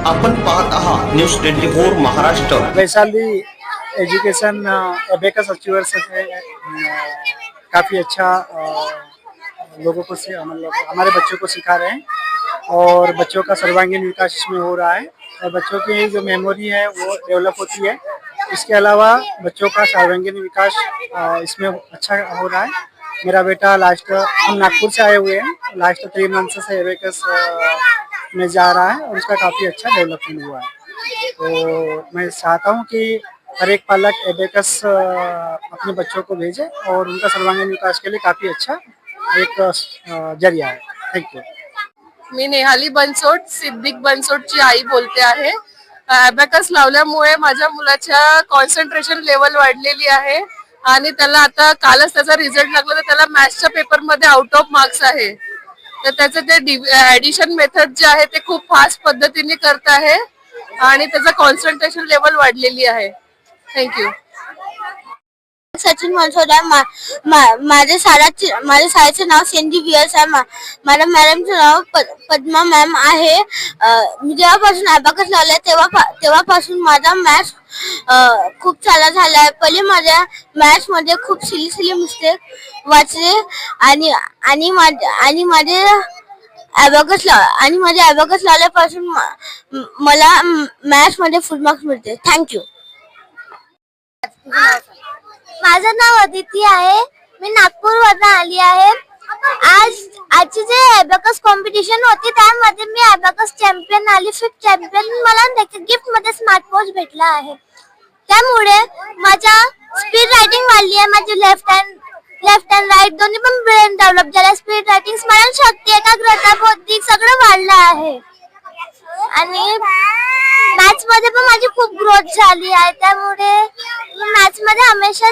आपण पाहत आहात news 24 Maharashtra. Vaishali education abacus achievers है, काफ़ी अच्छा लोगों को मतलब हमारे बच्चों को सिखा रहे हैं और बच्चों का सर्वांगीण विकास इसमें हो रहा है और बच्चों की जो मेमोरी है वो डेवलप होती है। इसके अलावा बच्चों का सर्वांगीण विकास इसमें अच्छा हो रहा है। मेरा बेटा हम नागपुर से आए हुए हैं, लास्ट 3 मंथ से एबेकस में जा रहा है और उसका काफ़ी अच्छा डेवलपमेंट हुआ है। तो मैं चाहता हूँ कि हर एक पालक एबेकस अपने बच्चों को भेजे और उनका सर्वांगीण विकास के लिए काफ़ी अच्छा एक जरिया है। Thank you. मी नेहाली बनसोड, सिद्दीक बनसोडची आई बोलते आहे। अबॅकस लावल्यामुळे माझ्या मुलाच्या कॉन्सन्ट्रेशन लेवल वाढलेली आहे आणि त्याला आता कालच त्याचा रिझल्ट लागला, तर त्याला मॅथ्सच्या पेपरमध्ये आउट ऑफ मार्क्स आहे। तर त्याचं ते ऍडिशन मेथड जे आहे ते खूप फास्ट पद्धतीने करत आहे आणि त्याचं कॉन्सन्ट्रेशन लेवल वाढलेली आहे। थँक्यू। सचिन मनसोड आहे। माझ्या शाळेचे नाव सेंट व्हीएस आहे। माझ्या मॅडमचं नाव पद्मा मॅम आहे। मी जेव्हापासून अबॅकस लावले तेव्हापासून माझा मॅथ्स खूप चांगला झाला आहे। पहिले माझ्या मॅथ्स मध्ये खूप सिली मिस्टेक वाचले आणि माझे अबॅकस लावल्यापासून मला मॅथ्स मध्ये फुल मार्क्स मिळते। थँक्यू। माझं नाव अदिती आहे। मी नागपूरवरून आली आहे। आजची जे अबॅकस कॉम्पिटिशन होती त्यामध्ये मी अबॅकस चॅम्पियन आली, 5th चॅम्पियन। मला गिफ्ट मध्ये स्मार्ट वॉच भेटला आहे। त्यामुळे माझ्या स्पीड रायटिंग वाढली आहे। माझी लेफ्ट हँड राईट दोन्ही पण ब्रेन डेव्हलप झाला। स्पीड रायटिंग, स्मरणशक्ती, एकाग्रता, बौद्धिक सगळं वाढलं आहे आणि मॅथ्स मध्ये पण माझी खूप ग्रोथ झाली आहे। त्यामुळे मॅथ्स मध्ये हमेशा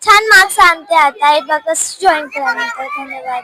छान मार्क्स आणते आता अबॅकस जॉईन केल्यानंतर। धन्यवाद।